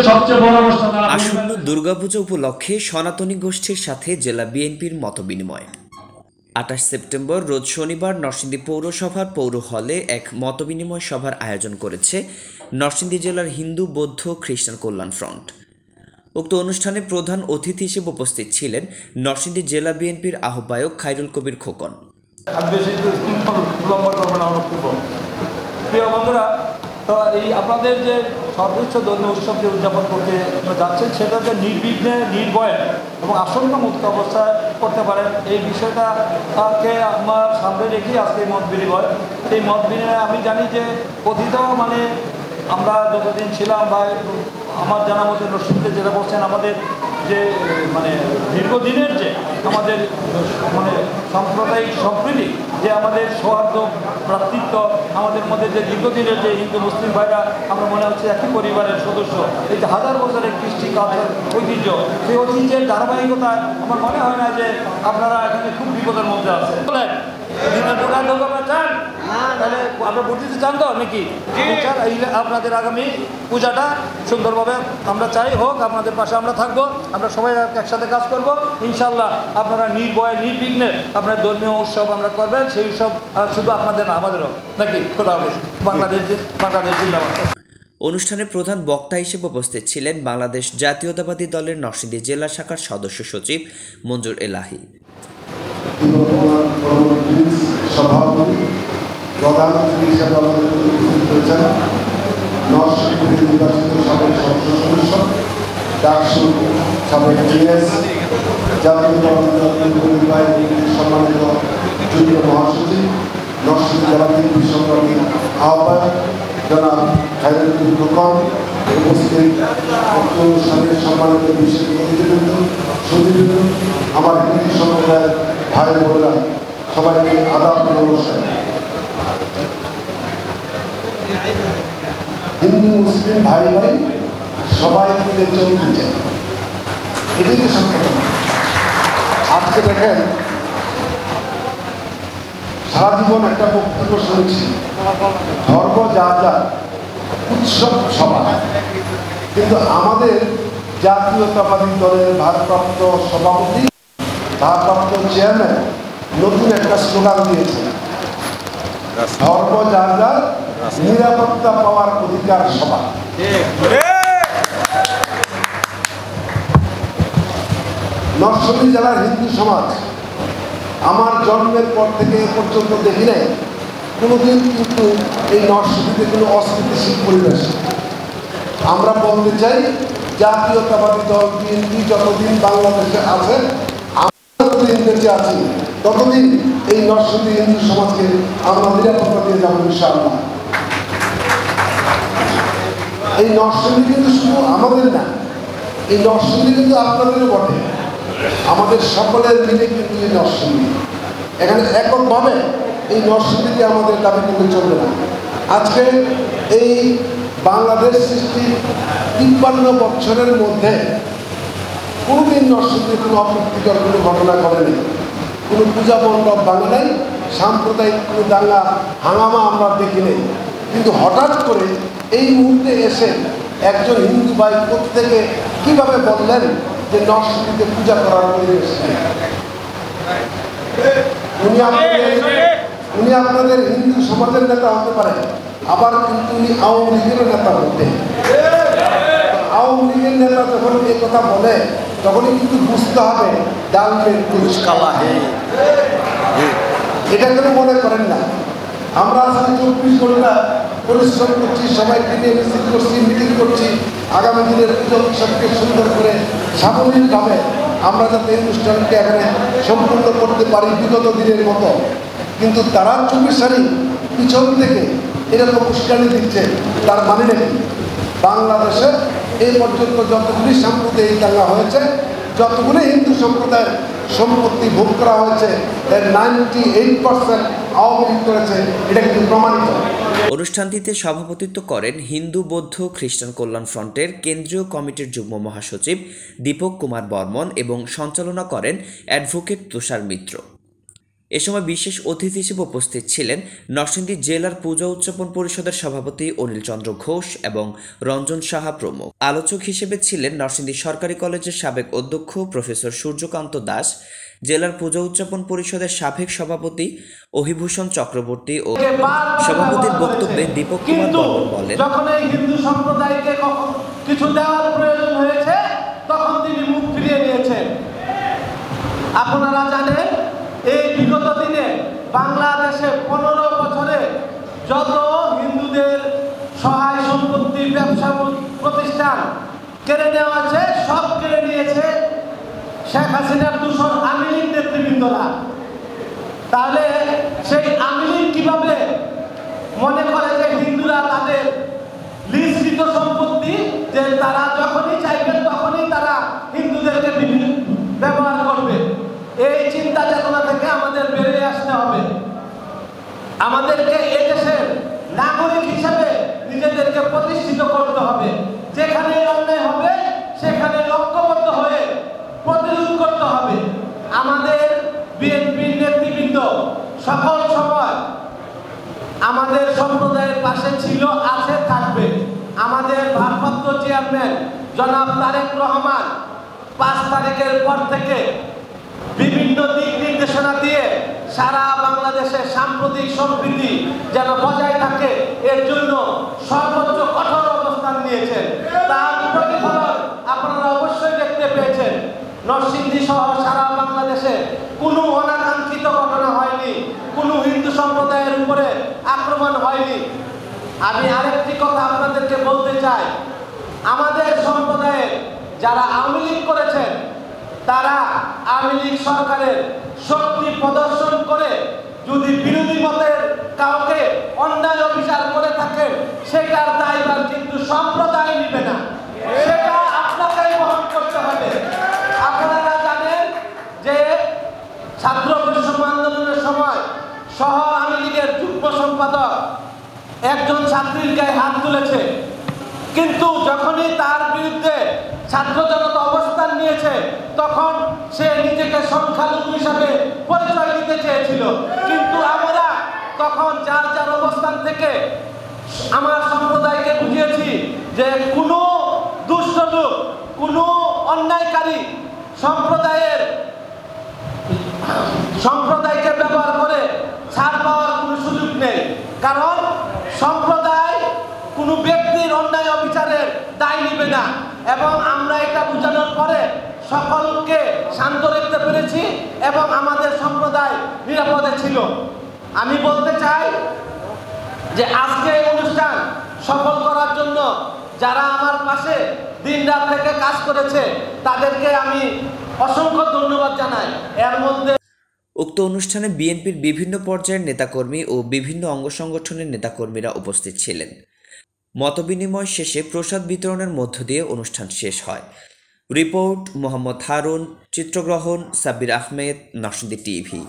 সবচেয়ে বড় অনুষ্ঠান। আসন্ন দুর্গাপূজা উপলক্ষে সনাতনী গোষ্ঠীর সাথে জেলা বিএনপির মতবিনিময়। ২৮ সেপ্টেম্বর রোজ শনিবার নরসিংদী পৌরসভার পৌর হলে এক মতবিনিময় সভার আয়োজন করেছে নরসিংদী জেলার হিন্দু বৌদ্ধ খ্রিস্টান কল্যাণ ফ্রন্ট। উক্ত অনুষ্ঠানে প্রধান অতিথি হিসেবে উপস্থিত ছিলেন নরসিংদী জেলা বিএনপির আহ্বায়ক খায়রুল কবির খোকন। প্রিয় বন্ধুরা, তো এই আপনাদের যে সর্বোচ্চ ধর্মীয় উৎসব যে উদযাপন করতে যাচ্ছেন সেটাকে নির্বিঘ্নে নির্ভয়ে এবং আশঙ্কা মুক্ত অবস্থায় করতে পারেন, এই বিষয়টাকে আমার সামনে রেখেই আজকে এই মত বিনিময়। এই মত বিনিময়ে আমি জানি যে কথিত আমরা যতদিন ছিলাম বা আমার জানা মতো নরসিংদীতে যেটা বলছেন আমাদের যে দীর্ঘদিনের যে আমাদের সাম্প্রদায়িক সম্প্রীতি, যে আমাদের সৌহার্দ্য ভ্রাতৃত্ব, আমাদের মধ্যে যে দীর্ঘদিনের যে হিন্দু মুসলিম ভাইরা আমরা মনে হচ্ছে একই পরিবারের সদস্য, এই যে হাজার বছরের কৃষ্টি কালচার ঐতিহ্য, সেই ঐতিহ্যের ধারাবাহিকতায় আমার মনে হয় না যে আপনারা এখানে খুব বিপদের মধ্যে আছেন। চান তাহলে আমরা ভোট দিতে চান তো নাকি? আপনাদের আগামী পূজাটা সুন্দরভাবে আমরা চাই হোক, আপনাদের পাশে আমরা থাকবো, আমরা সবাই একসাথে কাজ করব ইনশাল্লাহ। আপনারা নির্ভয়ে নির্বিঘ্নে আপনার ধর্মীয় উৎসব আমরা করবেন, সেই উৎসব শুধু আপনাদের না আমাদেরও নাকি। খোদা হাফেজ। বাংলাদেশ জিন্দাবাদ। অনুষ্ঠানে প্রধান বক্তা হিসেবে উপস্থিত ছিলেন বাংলাদেশ জাতীয়তাবাদী দলের নরসিংদী জেলা শাখার সদস্য সচিব মঞ্জুর এলাহি। সভাপতি প্রধান অতিথি হিসেবে আমাদের উপস্থিত হয়েছেন নরসিংদী নির্বাচিত সাবেক সংসদ সদস্য, ডাকসু সাবেক ডিএস, জাতীয়তাবাদী সম্মানিত যুগ্ম মহাসচিব, নরসিংদী জেলা বিএনপি সংগ্রামী আহ্বায়ক জনাব খায়রুল কবির খোকন, উপস্থিত অনুষ্ঠানের সম্মানিত বিশেষ অতিথিবৃন্দ, সুধীবৃন্দ, আমার হিন্দু সম্প্রদায়ের ভাই বোনেরা, সবাইকে আদাব নমস্কার। হিন্দু মুসলিম ভাই ভাই সবাই মিলে চলতে চায়, এটাই তো সত্য। আজকে দেখেন সারা জীবন একটা বক্তব্য শুনেছি, ধর্ম যা যা উৎসব সভা, কিন্তু আমাদের জাতীয়তাবাদী দলের ভারপ্রাপ্ত সভাপতি, ভারপ্রাপ্ত চেয়ারম্যান নতুন একটা স্লোগান দিয়েছে, ধর্ম যার যার, নিরাপত্তা পাওয়ার অধিকার সভা। নরসিংদী জেলার হিন্দু সমাজ আমার জন্মের পর থেকে এ পর্যন্ত দেখি নাই কোনোদিন কিন্তু এই নরসিংদীতে কোনো অস্থিতিশীল পরিবেশ। আমরা বলতে চাই জাতীয়তাবাদী দল বিএনপি যতদিন বাংলাদেশে আছে, যতদিন বেঁচে আছি ততদিন এই নরসিংদী হিন্দু সমাজকে আমরা নিরাপত্তা দিয়ে যাবো ইনশাআল্লাহ। এই নরসিংদী কিন্তু শুধু আমাদের না, এই নরসিংদী কিন্তু আপনাদেরও বটে, আমাদের সকলের মিলে কিন্তু এই নরসিংদী। এখানে এককভাবে এই নরসিংদীকে আমাদের দাবি করতে চলবে না। আজকে এই বাংলাদেশ সৃষ্টির ৫৩ বছরের মধ্যে কোনোদিন নরসিংদীর কোনো অপ্রীতিকর কোনো ঘটনা ঘটেনি, কোনো পূজা মণ্ডপ ভাঙে নাই, সাম্প্রদায়িক কোনো দাঙ্গা হাঙ্গামা আমরা দেখি নেই। কিন্তু হঠাৎ করে এই মুহূর্তে এসে একজন হিন্দু ভাই প্রত্যেকে কীভাবে বললেন যে নরসিংদীতে পূজা করার পরিবেশ নেই। উনি আপনাদের হিন্দু সমাজের নেতা হতে পারেন, আবার কিন্তু উনি আওয়ামী লীগের নেতা হতেন। আওয়ামী লীগের নেতা যখন এই কথা বলে তখনই কিন্তু বুঝতে হবে ডালমের পুলিশ কালা। এটা কেন মনে করেন না? আমরা আজকে ২৪ ঘন্টা পরিশ্রম করছি, সবাইকে নিয়ে মিছিল করছি, মিটিং করছি, আগামী দিনের পুজো উৎসবকে সুন্দর করে সামগ্রিকভাবে আমরা যাতে এই অনুষ্ঠানকে এখানে সম্পূর্ণ করতে পারি বিগত দিনের মতো। কিন্তু তারা ২৪ সারি পিছন থেকে এরকম উস্কানি দিচ্ছে, তার মানে নাকি বাংলাদেশে এই পর্যন্ত যতগুলি সাম্প্রদায়িক দাঙ্গা হয়েছে, যতগুলি হিন্দু সম্প্রদায়ের সম্পত্তি ভোগ করা হয়েছে, এর 98% আওয়ামী লীগ করেছে, এটা কিন্তু প্রমাণিত। অনুষ্ঠানটিতে সভাপতিত্ব করেন হিন্দু বৌদ্ধ খ্রিস্টান কল্যাণ ফ্রন্টের কেন্দ্রীয় কমিটির যুগ্ম মহাসচিব দীপক কুমার বর্মন এবং সঞ্চালনা করেন অ্যাডভোকেট তুষার মিত্র। এ সময় বিশেষ অতিথি হিসেবে উপস্থিত ছিলেন নরসিংদী জেলার পূজা উদযাপন পরিষদের সভাপতি অনিল চন্দ্র ঘোষ এবং রঞ্জন সাহা প্রমুখ। আলোচক হিসেবে ছিলেন নরসিংদী সরকারি কলেজের সাবেক অধ্যক্ষ প্রফেসর সূর্যকান্ত দাস, জেলার পূজা উদযাপন পরিষদের সাবেক সভাপতি অহিভূষণ চক্রবর্তী ও সভাপতির বক্তব্যে দীপক কুমার বর্মন বলেন, যখন এই হিন্দু সম্প্রদায়কে কখন কিছু দেওয়ার প্রয়োজন হয়েছে তখন তিনি মুখ ফিরিয়ে নিয়েছেন। আপনারা জানেন এই বিগত দিনে বাংলাদেশে 15 বছরে যত হিন্দুদের সহায় সম্পত্তি, ব্যবসা প্রতিষ্ঠান কেড়ে নেওয়া আছে, সব কেড়ে নিয়েছে শেখ হাসিনার দূষণ আওয়ামী লীগ নেতৃবৃন্দরা। তাহলে সেই আওয়ামী লীগ কিভাবে মনে করে যে হিন্দুরা তাদের লিখিত সম্পত্তি, যে তারা যখনই চাইবেন তখনই তারা হিন্দুদেরকে ব্যবহার করবে। এই চিন্তা চেতনা থেকে আমাদের বেরিয়ে আসতে হবে। আমাদেরকে এই দেশের নাগরিক হিসেবে নিজেদেরকে প্রতিষ্ঠিত করতে হবে। যেখানে অন্যায় হবে সেখানে ঐক্যবদ্ধ হয়ে প্রতিরোধ করতে হবে। আমাদের বিএনপির নেতৃবৃন্দ সকল সময় আমাদের সম্প্রদায়ের পাশে ছিল, আছে, থাকবে। আমাদের ভারপ্রাপ্ত চেয়ারম্যান জনাব তারেক রহমান 5 তারিখের পর থেকে বিভিন্ন দিক নির্দেশনা দিয়ে সারা বাংলাদেশে সাম্প্রতিক সম্প্রীতি যেন বজায় থাকে এর জন্য সর্বোচ্চ কঠোর অবস্থান নিয়েছেন। তার প্রতিফলন আপনারা অবশ্যই দেখতে পেয়েছেন। নরসিংদী সহ সারা বাংলাদেশে কোনো অনাকাঙ্ক্ষিত ঘটনা হয়নি, কোনো হিন্দু সম্প্রদায়ের উপরে আক্রমণ হয়নি। আমি আরেকটি কথা আপনাদেরকে বলতে চাই, আমাদের সম্প্রদায়ের যারা আওয়ামী লীগ করেছেন তারা আওয়ামী লীগ সরকারের শক্তি প্রদর্শন করে যদি বিরোধী মতের কাউকে অন্যায় অবিচার করে থাকে সেটার দায়ভার কিন্তু সম্প্রদায় নেবে না, সেটা আপনাকেই বহন করতে হবে। আপনারা জানেন যে ছাত্র বৈষম্য আন্দোলনের সময় সহ আওয়ামী লীগের যুগ্ম সম্পাদক একজন ছাত্রীর গায়ে হাত তুলেছে, কিন্তু যখনই তার বিরুদ্ধে ছাত্র জনতা অবস্থান নিয়েছে তখন সে নিজেকে সংখ্যালঘু হিসাবে পরিচয় দিতে চেয়েছিল। কিন্তু আমরা তখন যার যার অবস্থান থেকে আমার সম্প্রদায়কে বুঝিয়েছি যে কোনো দুষ্ট লোক, কোনো অন্যায়কারী সম্প্রদায়কে ব্যবহার করে ছাড় পাওয়ার কোনো সুযোগ নেই। কারণ সম্প্রদায় কোনো ব্যক্তির অন্যায় অবিচারের দায় নেবে না, এবং আমরা এটা বোঝানোর পরে সকলকে শান্ত রাখতে পেরেছি এবং আমাদের সম্প্রদায় নিরাপদে ছিল। আমি বলতে চাই যে আজকে এই অনুষ্ঠান সফল করার জন্য যারা আমার পাশে দিনরাত থেকে কাজ করেছে তাদেরকে আমি অসংখ্য ধন্যবাদ জানাই। এর মধ্যে উক্ত অনুষ্ঠানে বিএনপির বিভিন্ন পর্যায়ের নেতাকর্মী ও বিভিন্ন অঙ্গ সংগঠনের নেতাকর্মীরা উপস্থিত ছিলেন। মতবিনিময় শেষে প্রসাদ বিতরণের মধ্য দিয়ে অনুষ্ঠান শেষ হয়। রিপোর্ট মোহাম্মদ হারুন, চিত্রগ্রহণ সাব্বির আহমেদ, নরসিংদী টিভি।